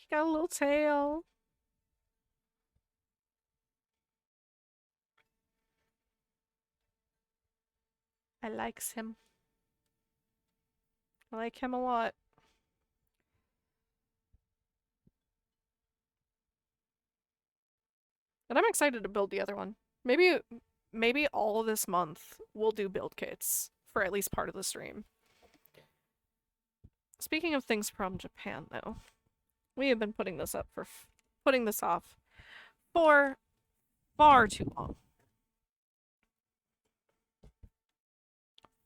He got a little tail. I likes him. I like him a lot. And I'm excited to build the other one. Maybe all this month we'll do build kits for at least part of the stream. Speaking of things from Japan though, we have been putting this off for far too long.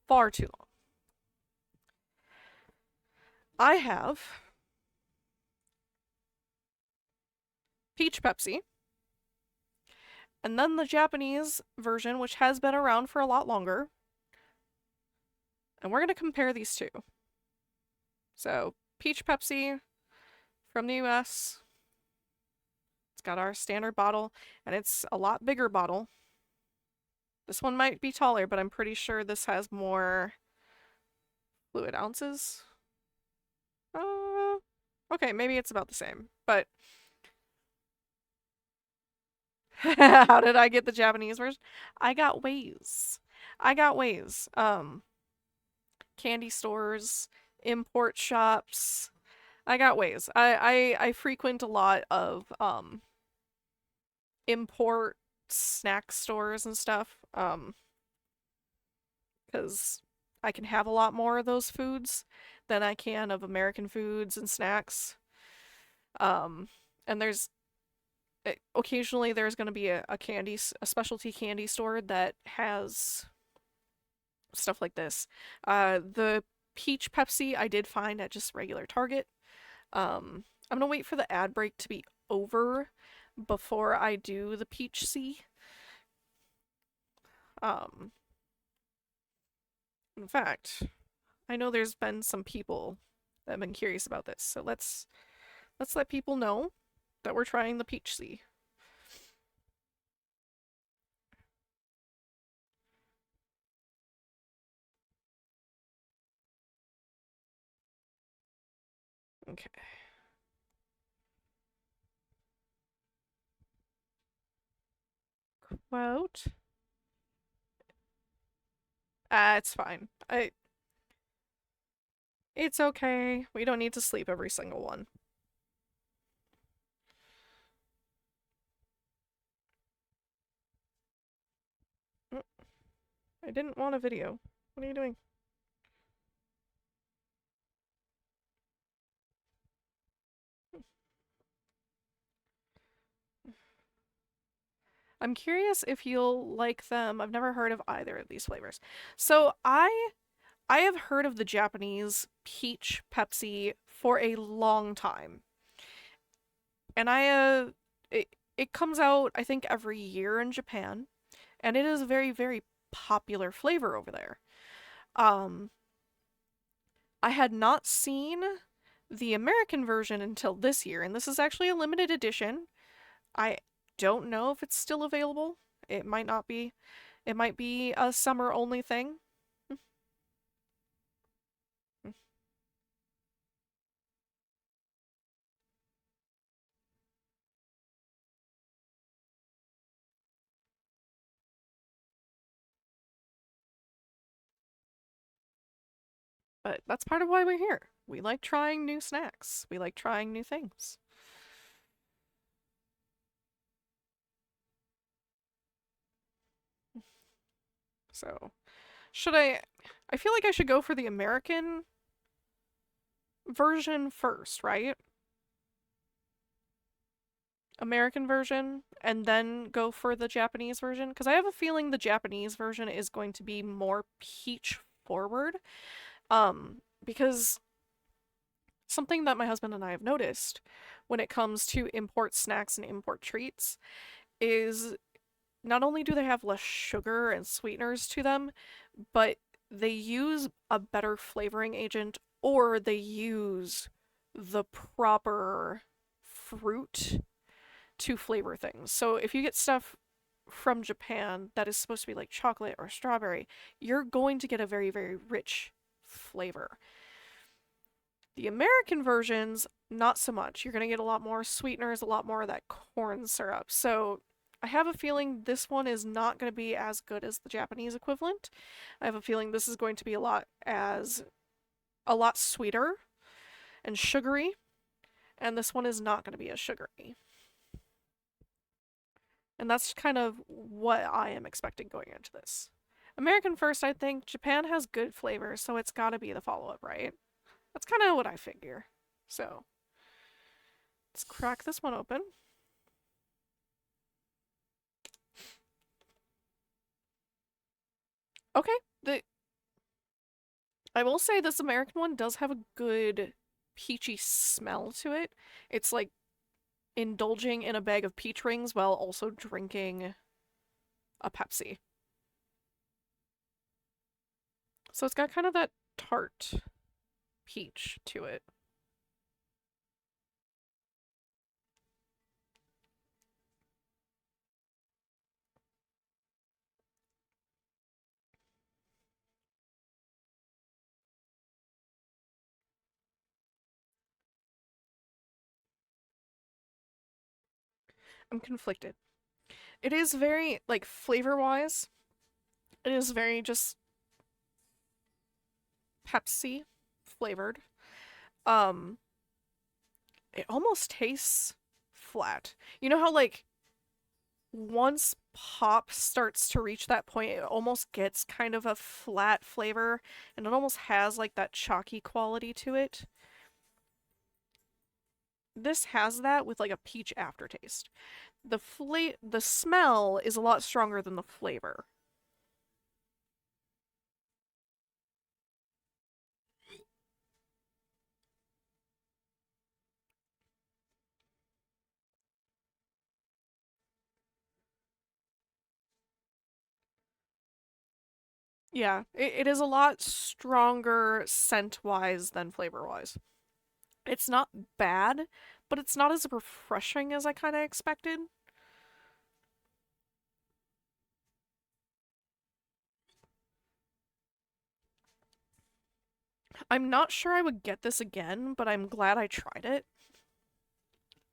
Far too long. I have peach Pepsi, and then the Japanese version, which has been around for a lot longer. And we're going to compare these two. So, peach Pepsi from the US. It's got our standard bottle, and it's a lot bigger bottle. This one might be taller, but I'm pretty sure this has more fluid ounces. Okay, maybe it's about the same, but how did I get the Japanese version? I got ways. Candy stores, import shops. I got ways. I frequent a lot of import snack stores and stuff. Because I can have a lot more of those foods than I can of American foods and snacks. And occasionally there's going to be a specialty candy store that has stuff like this. The peach Pepsi I did find at just regular Target. I'm gonna wait for the ad break to be over before I do the peach C. In fact, I know there's been some people that have been curious about this, so let's let people know that we're trying the peach C. Okay. Quote. It's fine. It's okay. We don't need to sleep every single one. I didn't want a video. What are you doing? I'm curious if you'll like them. I've never heard of either of these flavors. So I have heard of the Japanese peach Pepsi for a long time. And it comes out I think every year in Japan, and it is a very very popular flavor over there. Um I had not seen the American version until this year, and this is actually a limited edition. I don't know if it's still available. It might not be. It might be a summer only thing. But that's part of why we're here. We like trying new snacks. We like trying new things. So, should I feel like I should go for the American version first, right? American version and then go for the Japanese version because I have a feeling the Japanese version is going to be more peach forward. Because something that my husband and I have noticed when it comes to import snacks and import treats is not only do they have less sugar and sweeteners to them, but they use a better flavoring agent or they use the proper fruit to flavor things. So if you get stuff from Japan that is supposed to be like chocolate or strawberry, you're going to get a very, very rich flavor. The American versions, not so much. You're gonna get a lot more sweeteners, a lot more of that corn syrup. So I have a feeling this one is not going to be as good as the Japanese equivalent. I have a feeling this is going to be a lot sweeter and sugary, and this one is not going to be as sugary. And that's kind of what I am expecting going into this. American first, I think. Japan has good flavors, so it's got to be the follow-up, right? That's kind of what I figure. So, let's crack this one open. Okay, I will say this American one does have a good peachy smell to it. It's like indulging in a bag of peach rings while also drinking a Pepsi. So it's got kind of that tart peach to it. I'm conflicted. It is very, like, flavor-wise, it is very just Pepsi flavored. Um, it almost tastes flat. You know how, like, once pop starts to reach that point, it almost gets kind of a flat flavor, and it almost has, like, that chalky quality to it. This has that with, like, a peach aftertaste. The smell is a lot stronger than the flavor. Yeah, it is a lot stronger scent-wise than flavor-wise. It's not bad, but it's not as refreshing as I kind of expected. I'm not sure I would get this again, but I'm glad I tried it.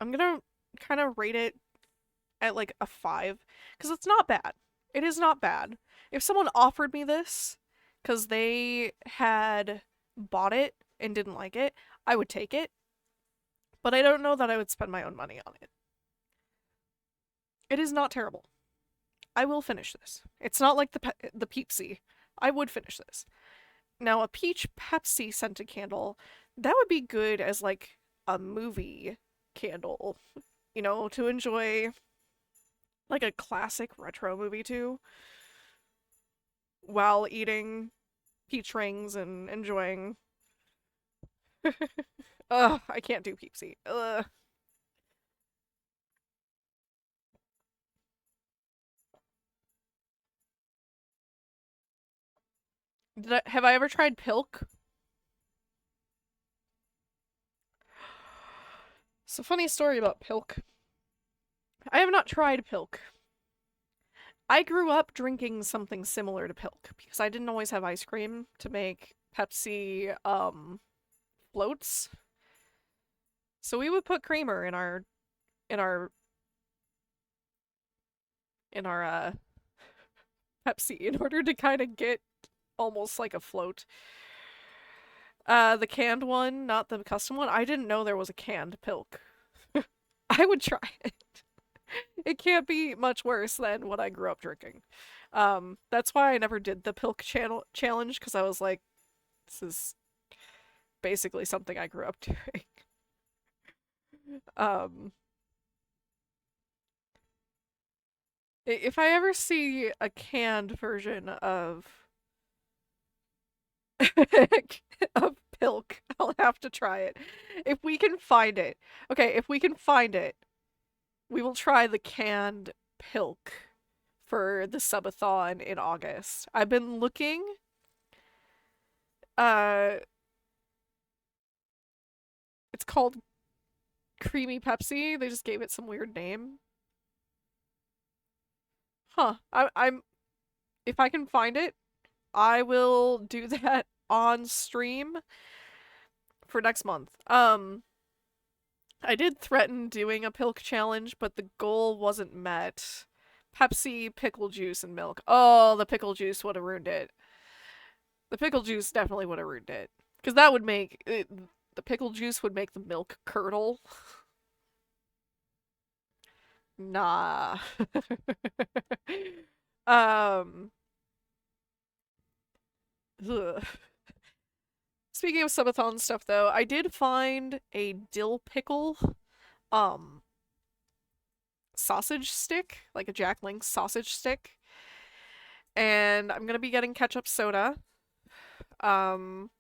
I'm gonna kind of rate it at like a 5, because it's not bad. It is not bad. If someone offered me this because they had bought it and didn't like it, I would take it, but I don't know that I would spend my own money on it. It is not terrible. I will finish this. It's not like the Pepsi. I would finish this. Now, a peach Pepsi scented candle, that would be good as like a movie candle, you know, to enjoy like a classic retro movie too, while eating peach rings and enjoying. Ugh, I can't do Pepsi. Ugh. Have I ever tried Pilk? It's a funny story about Pilk. I have not tried Pilk. I grew up drinking something similar to Pilk because I didn't always have ice cream to make Pepsi floats. So we would put creamer in our in our Pepsi in order to kind of get almost like a float. The canned one, not the custom one. I didn't know there was a canned Pilk. I would try it. It can't be much worse than what I grew up drinking. That's why I never did the Pilk challenge because I was like, this is basically something I grew up doing. Um, if I ever see a canned version of of Pilk, I'll have to try it. If we can find it. Okay, if we can find it, we will try the canned Pilk for the subathon in August. I've been looking. Uh, it's called Creamy Pepsi. They just gave it some weird name. Huh. I'm if I can find it, I will do that on stream for next month. I did threaten doing a pilk challenge, but the goal wasn't met. Pepsi, pickle juice, and milk. Oh, the pickle juice would have ruined it. The pickle juice definitely would have ruined it. Because that would make it, the pickle juice would make the milk curdle. Nah. um. Ugh. Speaking of subathon stuff, though, I did find a dill pickle, um, sausage stick, like a Jack Link's sausage stick, and I'm gonna be getting ketchup soda. Um,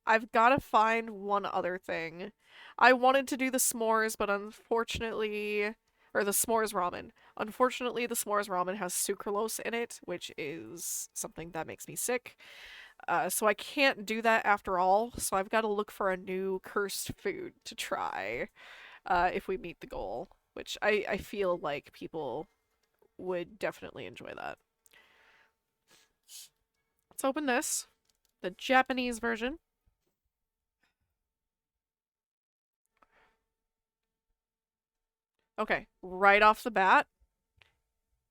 I've gotta find one other thing. I wanted to do the s'mores, but unfortunately, or the s'mores ramen. Unfortunately, the s'mores ramen has sucralose in it, which is something that makes me sick. So I can't do that after all. So I've got to look for a new cursed food to try if we meet the goal, which I feel like people would definitely enjoy that. Let's open this, the Japanese version. Okay, right off the bat,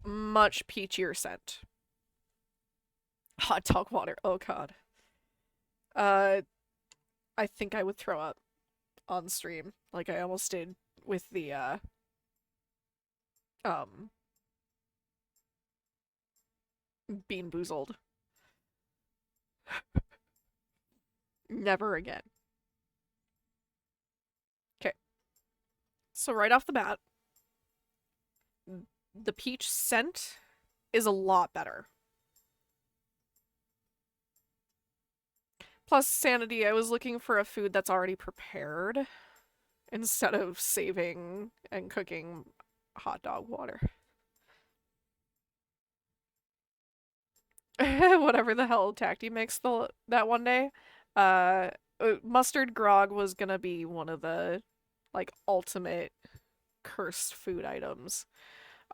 much peachier scent. Hot dog water. Oh god. Uh, I think I would throw up on stream, like I almost did with the um Bean Boozled. Never again. Okay, so right off the bat, the peach scent is a lot better. Plus, sanity, I was looking for a food that's already prepared instead of saving and cooking hot dog water. Whatever the hell Tacty mixed that one day. Uh, mustard grog was gonna be one of the like ultimate cursed food items.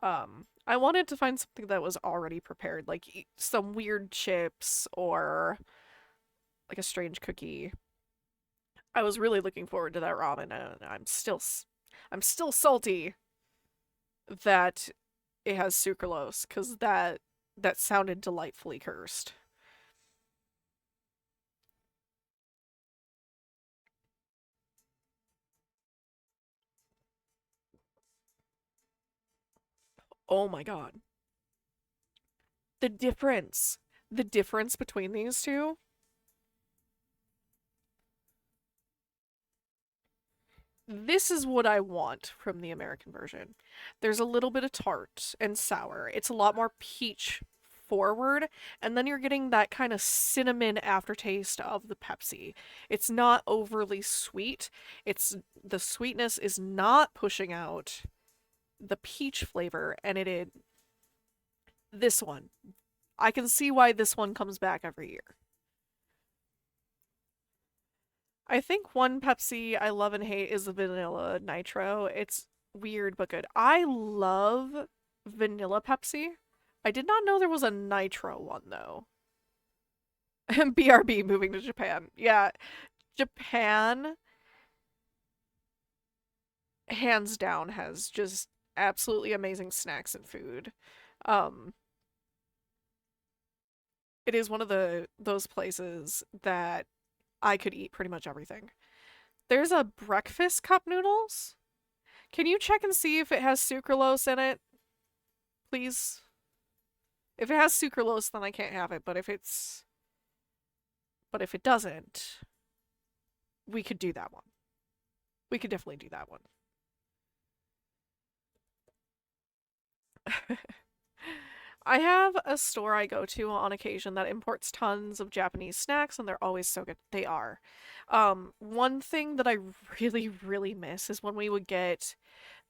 I wanted to find something that was already prepared, like some weird chips or like a strange cookie. I was really looking forward to that ramen, and I'm still salty that it has sucralose because that sounded delightfully cursed. Oh my god. The difference. The difference between these two. This is what I want from the American version. There's a little bit of tart and sour. It's a lot more peach forward, and then you're getting that kind of cinnamon aftertaste of the Pepsi. It's not overly sweet. It's the sweetness is not pushing out the peach flavor, and this one. I can see why this one comes back every year. I think one Pepsi I love and hate is the vanilla nitro. It's weird but good. I love vanilla Pepsi. I did not know there was a nitro one though. BRB moving to Japan. Yeah, Japan hands down has just absolutely amazing snacks and food. Um it is one of those places that I could eat pretty much everything. There's a breakfast cup noodles. Can you check and see if it has sucralose in it, please? If it has sucralose, then I can't have it, but if it doesn't, we could do that one. We could definitely do that one. I have a store I go to on occasion that imports tons of Japanese snacks, and they're always so good. They are. One thing that I really, really miss is when we would get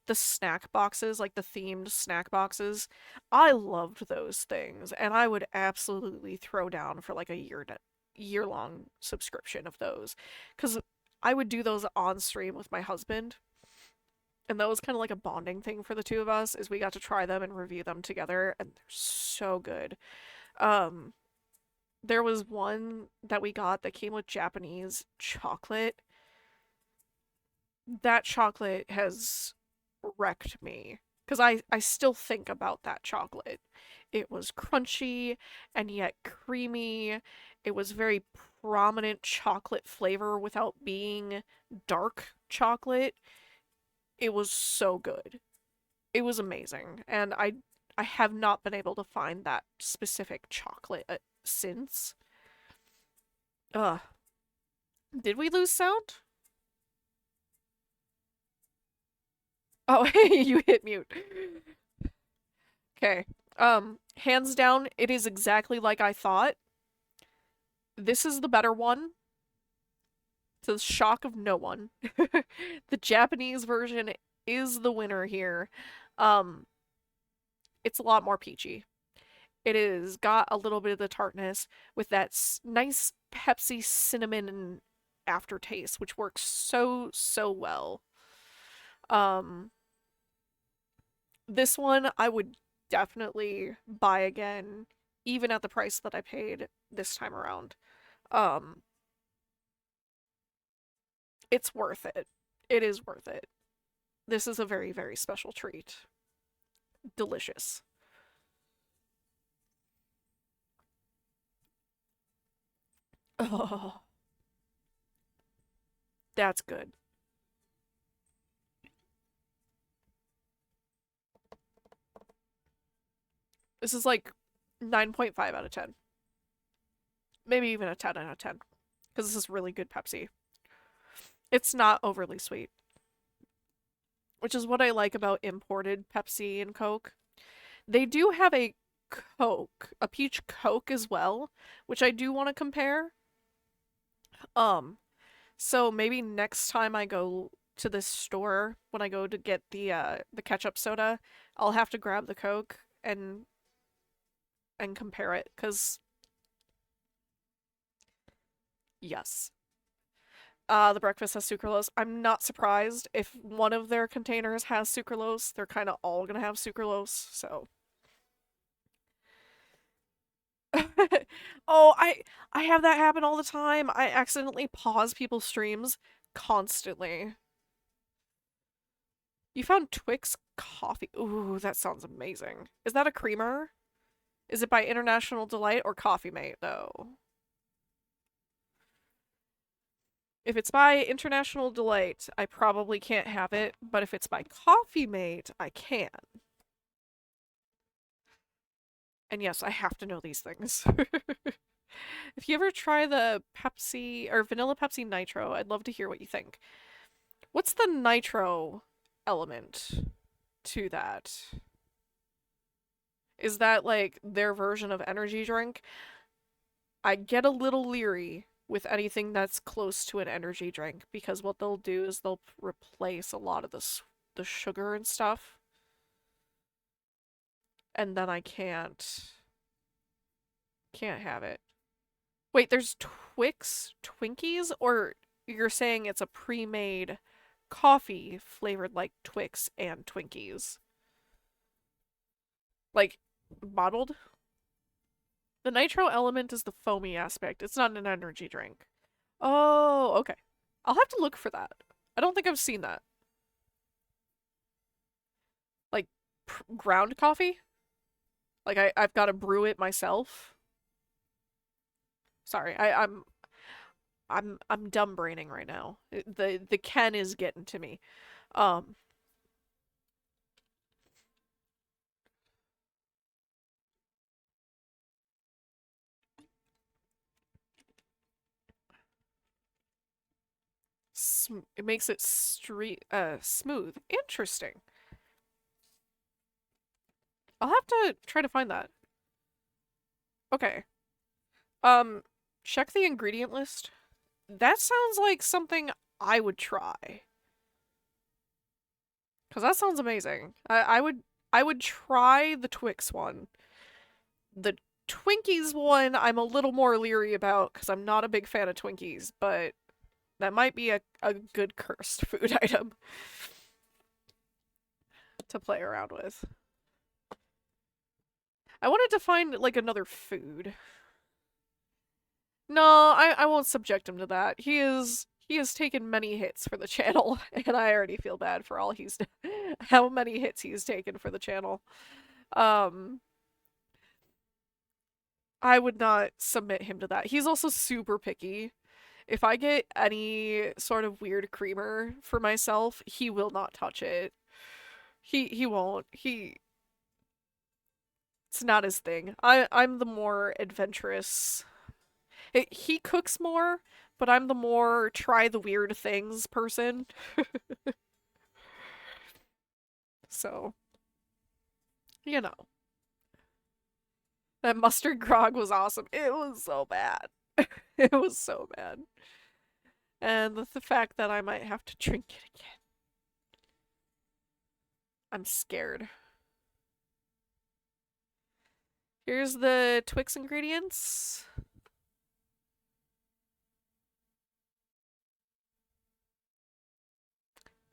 the snack boxes, like the themed snack boxes. I loved those things, and I would absolutely throw down for like a year long subscription of those, because I would do those on stream with my husband, and that was kind of like a bonding thing for the two of us. Is we got to try them and review them together, and they're so good. Um, there was one that we got that came with Japanese chocolate. That chocolate has wrecked me because I still think about that chocolate. It was crunchy and yet creamy. It was very prominent chocolate flavor without being dark chocolate. It was so good. It was amazing. And I have not been able to find that specific chocolate since. Ugh. Did we lose sound? Oh, hey, you hit mute. Okay. Hands down, it is exactly like I thought. This is the better one, to the shock of no one. The Japanese version is the winner here. Um, it's a lot more peachy. It is got a little bit of the tartness with that nice Pepsi cinnamon aftertaste, which works so, so well. Um, this one I would definitely buy again, even at the price that I paid this time around. Um, it's worth it. It is worth it. This is a very, very special treat. Delicious. Oh, that's good. This is like 9.5 out of 10. Maybe even a 10 out of 10. Because this is really good Pepsi. It's not overly sweet, which is what I like about imported Pepsi and Coke. They do have a Coke, a peach Coke as well, which I do want to compare. Um, so maybe next time I go to this store when I go to get the ketchup soda, I'll have to grab the Coke and compare it cuz yes. The breakfast has sucralose. I'm not surprised if one of their containers has sucralose. They're kind of all going to have sucralose, so oh, I have that happen all the time. I accidentally pause people's streams constantly. You found Twix coffee. Ooh, that sounds amazing. Is that a creamer? Is it by International Delight or Coffee Mate, though? If it's by International Delight, I probably can't have it, but if it's by Coffee Mate, I can. And yes, I have to know these things. If you ever try the Pepsi or Vanilla Pepsi Nitro, I'd love to hear what you think. What's the nitro element to that? Is that like their version of energy drink? I get a little leery with anything that's close to an energy drink because what they'll do is they'll replace a lot of the sugar and stuff, and then I can't have it. Wait, there's Twinkies, or you're saying it's a pre-made coffee flavored like Twix and Twinkies? Like bottled? The nitro element is the foamy aspect. It's not an energy drink. Oh, okay. I'll have to look for that. I don't think I've seen that. Like ground coffee? Like I've got to brew it myself. Sorry, I'm dumb braining right now. The Ken is getting to me. Um, it makes it smooth. Interesting. I'll have to try to find that. Okay. Um, check the ingredient list. That sounds like something I would try. Cause that sounds amazing. I would try the Twix one. The Twinkies one I'm a little more leery about because I'm not a big fan of Twinkies, but that might be a good cursed food item to play around with. I wanted to find like another food. No, I won't subject him to that. He has taken many hits for the channel, and I already feel bad for all he's how many hits he's taken for the channel. Um, I would not submit him to that. He's also super picky. If I get any sort of weird creamer for myself, he will not touch it. He won't. It's not his thing. I'm the more adventurous. He cooks more, but I'm the more try the weird things person. So, you know. That mustard grog was awesome. It was so bad. It was so bad. And the fact that I might have to drink it again. I'm scared. Here's the Twix ingredients.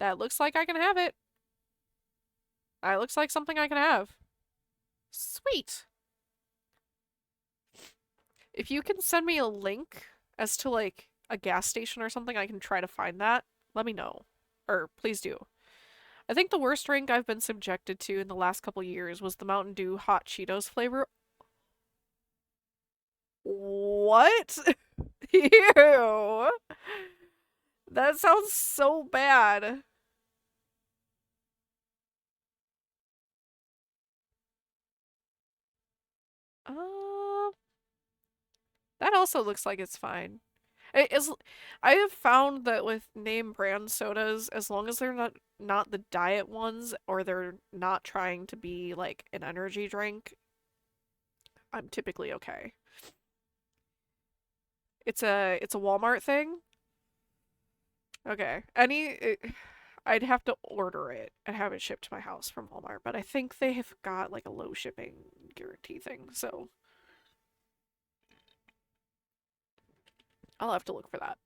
That looks like I can have it. That looks like something I can have. Sweet. If you can send me a link as to like a gas station or something, I can try to find that. Let me know. Or please do. I think the worst drink I've been subjected to in the last couple years was the Mountain Dew Hot Cheetos flavor. What? Ew. That sounds so bad. Uh, that also looks like it's fine. I have found that with name brand sodas, as long as they're not the diet ones or they're not trying to be like an energy drink, I'm typically okay. It's a Walmart thing. Okay. I'd have to order it and have it shipped to my house from Walmart, but I think they have got like a low shipping guarantee thing, so I'll have to look for that.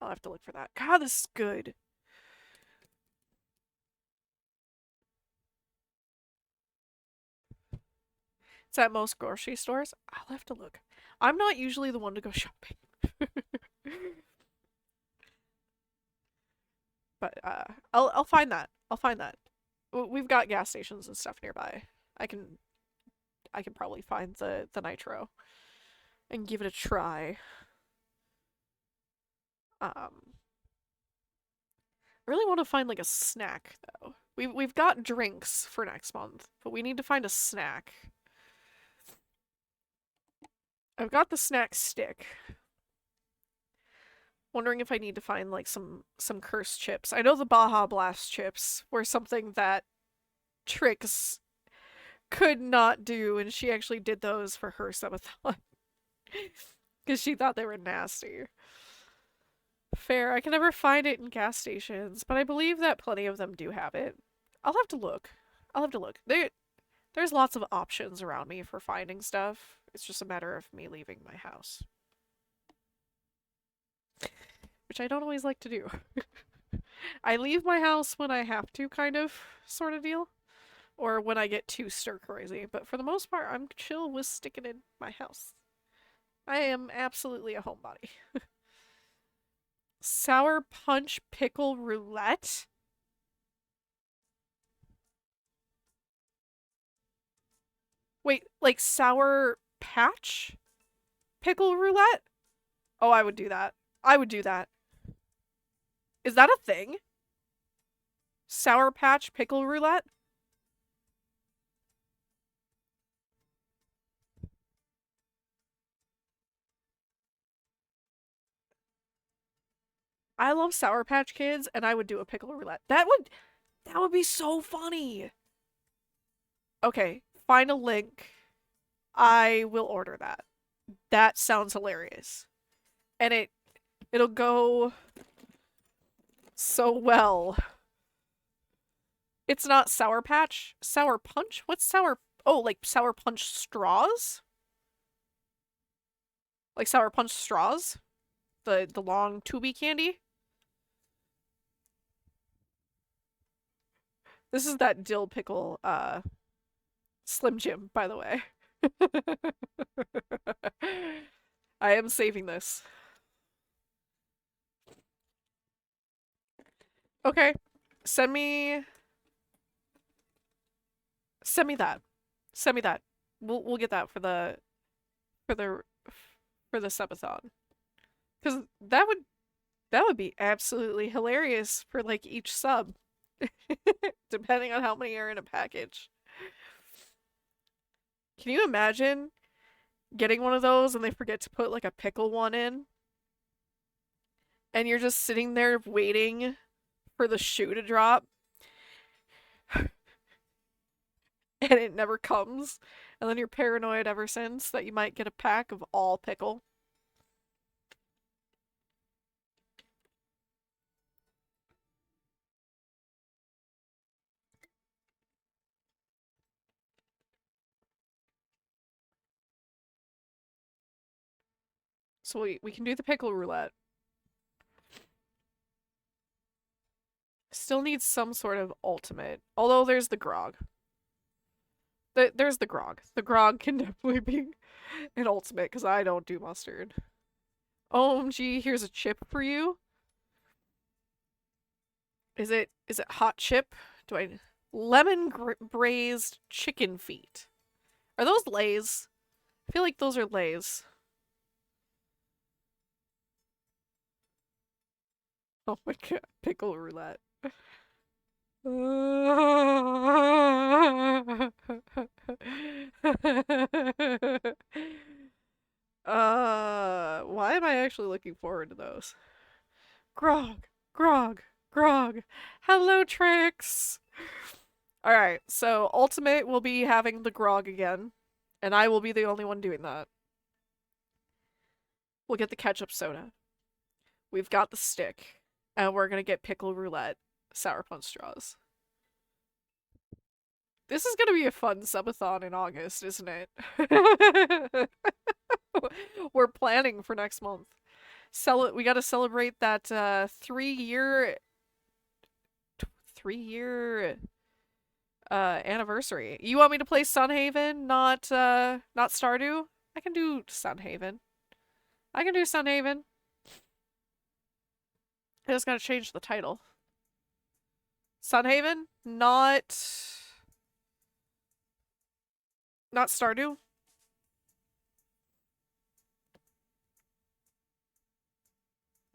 I'll have to look for that. God, this is good. It's at most grocery stores. I'll have to look. I'm not usually the one to go shopping. But I'll find that. I'll find that. We've got gas stations and stuff nearby. I can I can probably find the nitro and give it a try. I really want to find like a snack though. We've got drinks for next month, but we need to find a snack. I've got the snack stick. Wondering if I need to find like some cursed chips. I know the Baja Blast chips were something that Trix could not do, and she actually did those for her subathon because she thought they were nasty. Fair. I can never find it in gas stations, but I believe that plenty of them do have it. I'll have to look. I'll have to look. There's lots of options around me for finding stuff. It's just a matter of me leaving my house, which I don't always like to do. I leave my house when I have to, kind of, sort of deal, or when I get too stir crazy. But for the most part, I'm chill with sticking in my house. I am absolutely a homebody. Sour punch pickle roulette? Wait, like sour patch pickle roulette? Oh, I would do that. I would do that. Is that a thing? Sour patch pickle roulette? I love Sour Patch Kids, and I would do a pickle roulette. That would be so funny. Okay, find a link. I will order that. That sounds hilarious. And it'll go so well. It's not Sour Patch. Sour Punch? What's Sour... Oh, like Sour Punch straws? Like Sour Punch straws? The long tubey candy? This is that dill pickle, Slim Jim, by the way. I am saving this. Okay. Send me send me that. Send me that. We'll get that for the for the subathon. Cuz that would be absolutely hilarious for like each sub. Depending on how many are in a package. Can you imagine getting one of those and they forget to put like a pickle one in? And you're just sitting there waiting for the shoe to drop and it never comes. And then you're paranoid ever since that you might get a pack of all pickle. So we can do the pickle roulette. Still needs some sort of ultimate. Although there's the grog. There's the grog. The grog can definitely be an ultimate because I don't do mustard. OMG, here's a chip for you. Is it hot chip? Do I lemon braised chicken feet? Are those Lay's? I feel like those are Lay's. Oh my god, pickle roulette. Why am I actually looking forward to those? Grog, grog, grog. Hello, Trix. All right, so Ultimate will be having the grog again, and I will be the only one doing that. We'll get the ketchup soda. We've got the stick, and we're gonna get pickle roulette, sour punch straws. This is gonna be a fun subathon in August, isn't it? We're planning for next month. We gotta celebrate that 3 year anniversary. You want me to play Sunhaven, not Stardew? I can do Sunhaven. I can do Sunhaven. I just gotta change the title. Sunhaven, not Stardew.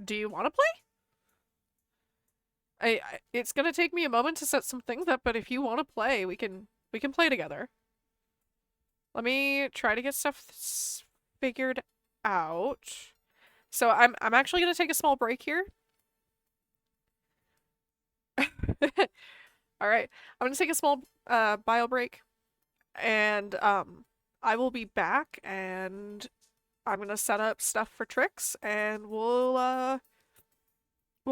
Do you want to play? It's gonna take me a moment to set some things up, but if you want to play, we can play together. Let me try to get stuff figured out. So I'm actually gonna take a small break here. All right, I'm gonna take a small bio break, and I will be back, and I'm gonna set up stuff for Tricks, and we'll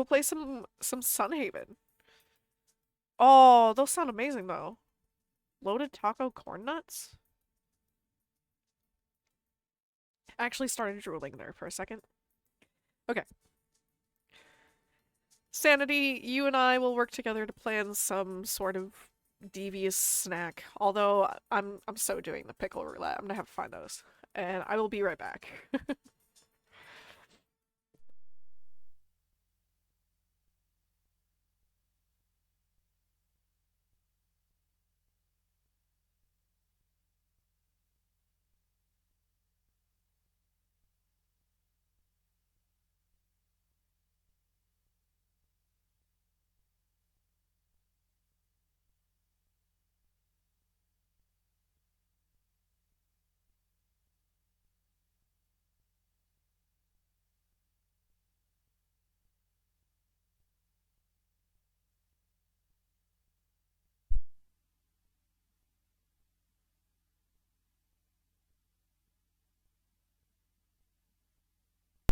play some Sunhaven. Oh, those sound amazing though. Loaded taco corn nuts? I actually started drooling there for a second. Okay. Sanity, you and I will work together to plan some sort of devious snack. Although I'm so doing the pickle roulette. I'm gonna have to find those. And I will be right back.